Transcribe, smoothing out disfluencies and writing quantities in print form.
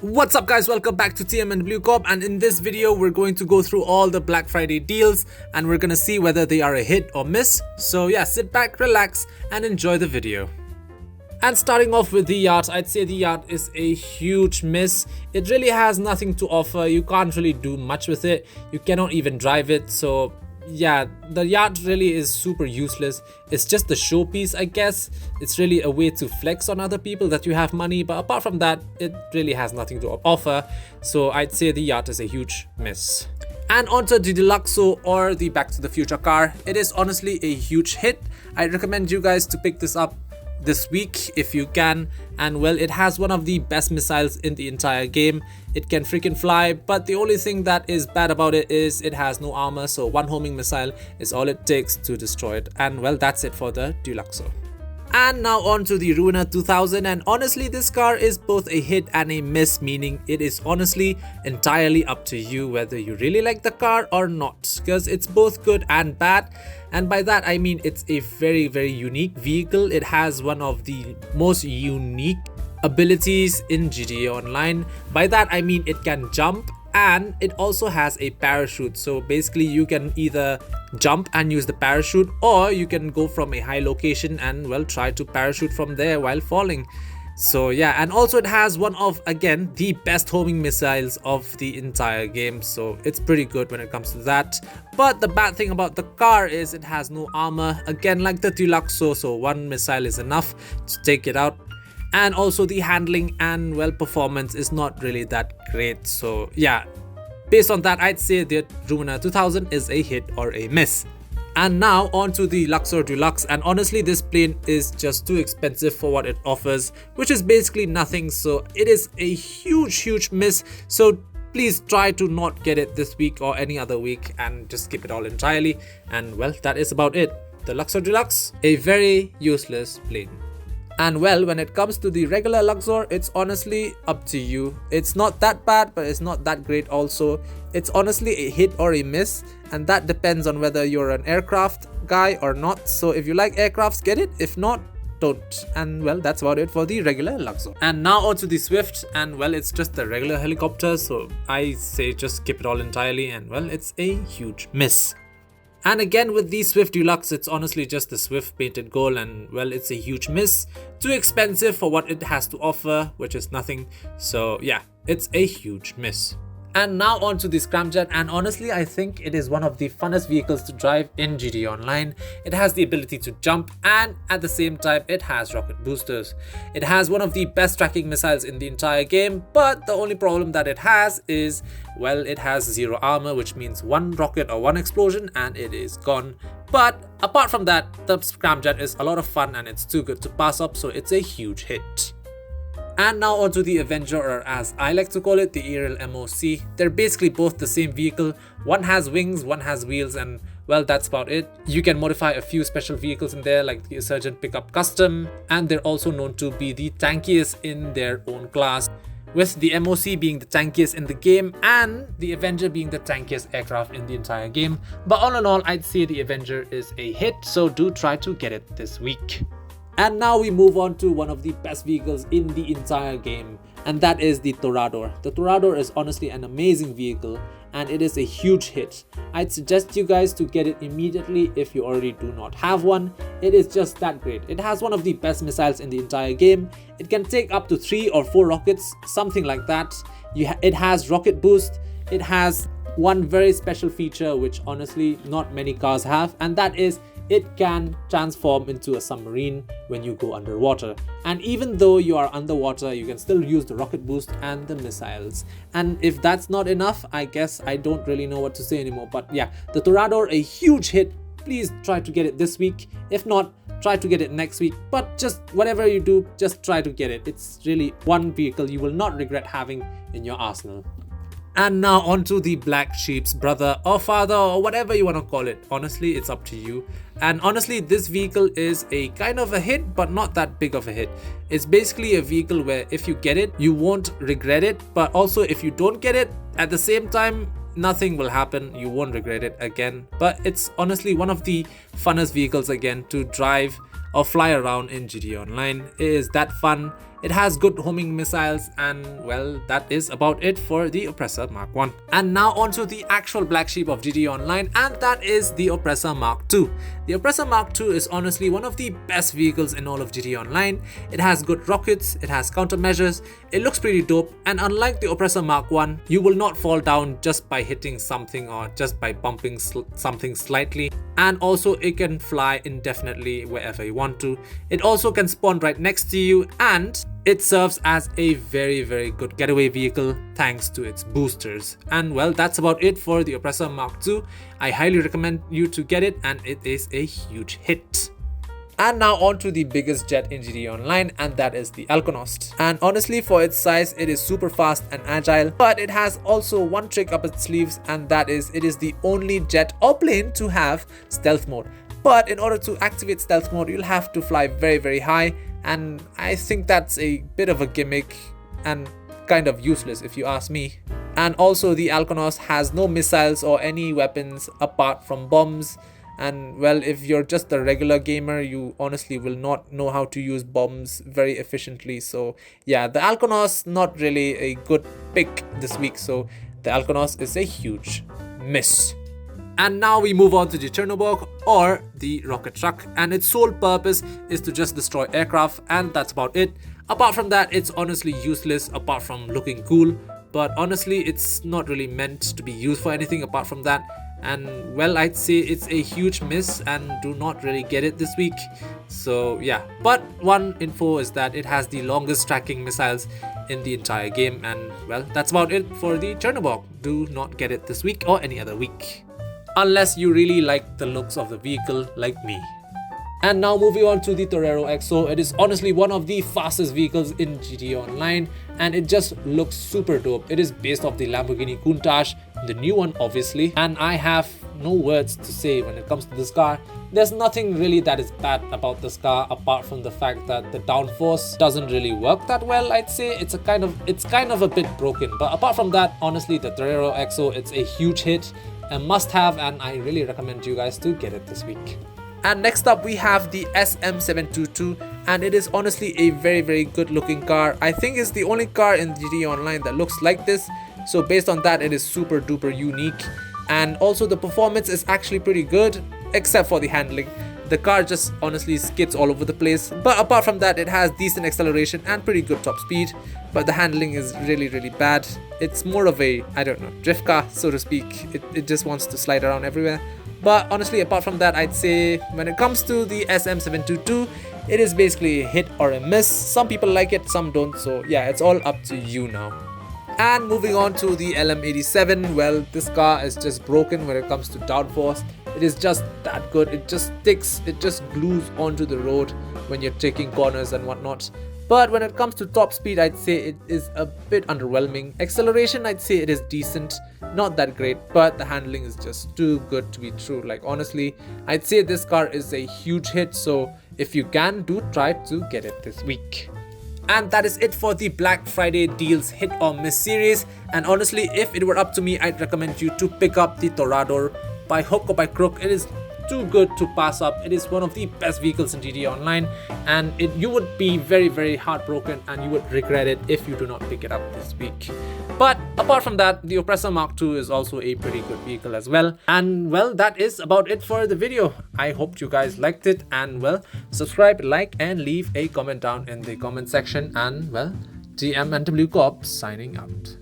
What's up guys, welcome back to TM and Blue Corp, and in this video we're going to go through all the Black Friday deals and we're gonna see whether they are a hit or miss. So yeah, sit back, relax and enjoy the video. And starting off with the yacht, I'd say the yacht is a huge miss. It really has nothing to offer. You can't really do much with it. You cannot even drive it. So yeah, the yacht really is super useless. It's just a showpiece, I guess. It's really a way to flex on other people that you have money, but apart from that, it really has nothing to offer. So I'd say the yacht is a huge miss. And onto the Deluxo, or the Back to the Future car. It is honestly a huge hit. I recommend you guys to pick this up this week if you can, and well, it has one of the best missiles in the entire game. It can freaking fly, but the only thing that is bad about it is it has no armor, so one homing missile is all it takes to destroy it. And well, that's it for the Deluxo. And now on to the Ruiner 2000, and honestly this car is both a hit and a miss, meaning it is honestly entirely up to you whether you really like the car or not, because it's both good and bad. And by that I mean it's a very unique vehicle. It has one of the most unique abilities in GTA Online. By that I mean it can jump, and it also has a parachute. So basically you can either jump and use the parachute, or you can go from a high location and well, try to parachute from there while falling. So yeah, and also it has one of, again, the best homing missiles of the entire game, so it's pretty good when it comes to that. But the bad thing about the car is it has no armor, again like the Deluxo, so one missile is enough to take it out. And also the handling and well, performance is not really that great. So yeah, based on that, I'd say the Ruiner 2000 is a hit or a miss. And now on to the Luxor Deluxe, and honestly this plane is just too expensive for what it offers, which is basically nothing. So it is a huge miss. So please try to not get it this week or any other week and just skip it all entirely. And well, that is about it. The Luxor Deluxe, a very useless plane. And well, when it comes to the regular Luxor, it's honestly up to you. It's not that bad, but it's not that great also. It's honestly a hit or a miss, and that depends on whether you're an aircraft guy or not. So if you like aircrafts, get it. If not, don't. And well, that's about it for the regular Luxor. And now on to the Swift, and well, it's just the regular helicopter, so I say just skip it all entirely, and well, it's a huge miss. And again with the Swift Deluxe, it's honestly just the Swift painted gold, and well, it's a huge miss. Too expensive for what it has to offer, which is nothing. So yeah, it's a huge miss. And now on to the Scramjet, and honestly I think it is one of the funnest vehicles to drive in GTA Online. It has the ability to jump, and at the same time it has rocket boosters. It has one of the best tracking missiles in the entire game, but the only problem that it has is, well, it has zero armor, which means one rocket or one explosion and it is gone. But apart from that, the Scramjet is a lot of fun and it's too good to pass up, so it's a huge hit. And now onto the Avenger, or as I like to call it, the Aerial MOC. They're basically both the same vehicle. One has wings, one has wheels, and well, that's about it. You can modify a few special vehicles in there, like the Insurgent Pickup Custom, and they're also known to be the tankiest in their own class, with the MOC being the tankiest in the game and the Avenger being the tankiest aircraft in the entire game. But all in all, I'd say the Avenger is a hit, so do try to get it this week. And now we move on to one of the best vehicles in the entire game, and that is the Torero. The Torero is honestly an amazing vehicle, and it is a huge hit. I'd suggest you guys to get it immediately if you already do not have one. It is just that great. It has one of the best missiles in the entire game. It can take up to 3 or 4 rockets, something like that. It has rocket boost. It has one very special feature which honestly not many cars have, and that is it can transform into a submarine when you go underwater. And even though you are underwater, you can still use the rocket boost and the missiles. And if that's not enough, I guess I don't really know what to say anymore. But yeah, the Torero, a huge hit. Please try to get it this week. If not, try to get it next week. But just whatever you do, just try to get it. It's really one vehicle you will not regret having in your arsenal. And now onto the Black Sheep's brother or father, or whatever you want to call it. Honestly, it's up to you. And honestly, this vehicle is a kind of a hit, but not that big of a hit. It's basically a vehicle where if you get it, you won't regret it. But also if you don't get it, at the same time, nothing will happen. You won't regret it again. But it's honestly one of the funnest vehicles again to drive or fly around in GTA Online. It is that fun, It has good homing missiles, and well, that is about it for the Oppressor Mark 1. And now onto the actual black sheep of GTA Online, and that is the Oppressor Mark 2. The Oppressor Mark 2 is honestly one of the best vehicles in all of GTA Online. It has good rockets, it has countermeasures, it looks pretty dope, and unlike the Oppressor Mark 1, you will not fall down just by hitting something or just by bumping something slightly. And also it can fly indefinitely wherever you want to. It also can spawn right next to you, and it serves as a very good getaway vehicle thanks to its boosters. And well, that's about it for the Oppressor Mark 2. I highly recommend you to get it, and it is a huge hit. And now on to the biggest jet in GTA Online, and that is the Alkonost. And honestly, for its size, it is super fast and agile, but it has also one trick up its sleeves, and that is it is the only jet or plane to have stealth mode. But in order to activate stealth mode, you'll have to fly very high, and I think that's a bit of a gimmick and kind of useless if you ask me. And also the Alkonost has no missiles or any weapons apart from bombs. And well, if you're just a regular gamer, you honestly will not know how to use bombs very efficiently. So yeah, the Alkonost not really a good pick this week. So the Alkonost is a huge miss. And now we move on to the Chernobog, or the rocket truck, and its sole purpose is to just destroy aircraft, and that's about it. Apart from that, it's honestly useless apart from looking cool, but honestly it's not really meant to be used for anything apart from that. And well, I'd say it's a huge miss and do not really get it this week. So yeah, but one info is that it has the longest tracking missiles in the entire game, and well, that's about it for the Chernobog. Do not get it this week or any other week, unless you really like the looks of the vehicle like me. And now moving on to the Torero XO. It is honestly one of the fastest vehicles in GTA Online, and it just looks super dope. It is based off the Lamborghini Countach, the new one obviously, and I have no words to say when it comes to this car. There's nothing really that is bad about this car apart from the fact that the downforce doesn't really work that well. I'd say it's kind of a bit broken, but apart from that, honestly the Torero XO, it's a huge hit, a must have, and I really recommend you guys to get it this week. And next up we have the SM722, and it is honestly a very good looking car. I think it's the only car in GTA Online that looks like this, so based on that it is super duper unique. And also the performance is actually pretty good, except for the handling. The car just honestly skids all over the place, but apart from that it has decent acceleration and pretty good top speed, but the handling is really bad. It's more of a, I don't know, drift car so to speak. It just wants to slide around everywhere. But honestly, apart from that, I'd say when it comes to the SM722, it is basically a hit or a miss. Some people like it, some don't, so yeah, it's all up to you now. And moving on to the LM87, well, this car is just broken when it comes to downforce. It is just that good. It just sticks, it just glues onto the road when you're taking corners and whatnot. But when it comes to top speed, I'd say it is a bit underwhelming. Acceleration, I'd say it is decent, not that great, but the handling is just too good to be true. Like honestly, I'd say this car is a huge hit, so if you can, do try to get it this week. And that is it for the Black Friday deals hit or miss series. And honestly, if it were up to me, I'd recommend you to pick up the Torado. By hook or by crook, it is too good to pass up. It is one of the best vehicles in GTA Online, and you would be very heartbroken and you would regret it if you do not pick it up this week. But apart from that, the Oppressor Mark II is also a pretty good vehicle as well. And well, that is about it for the video. I hope you guys liked it, and well, subscribe, like, and leave a comment down in the comment section. And well, TM and Blue Corp signing out.